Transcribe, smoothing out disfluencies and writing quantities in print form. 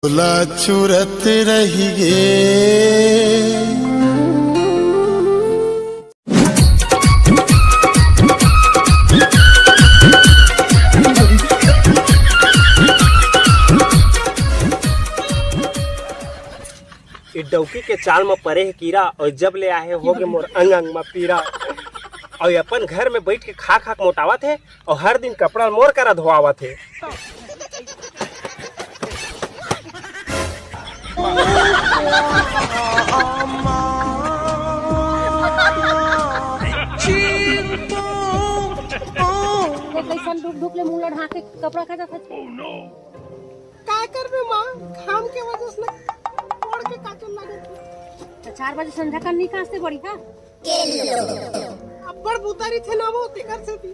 बोला चुरत रहिए। डौकी के चाल में परे है कीड़ा और जब ले आए होगे मोर अंग अंग में पीड़ा और अपन घर में बैठ के खा खा मोटावत है और हर दिन कपड़ा मोर करा धोआवत है। मुंह लड़ा के कपड़ा खाता था। काय करबे मां, काम के वजह से ओढ़ के काचन लागे तो 4 बजे संध्या का निकास से बड़ी था अब बड़ बुतारी थे ना वो तिकर से भी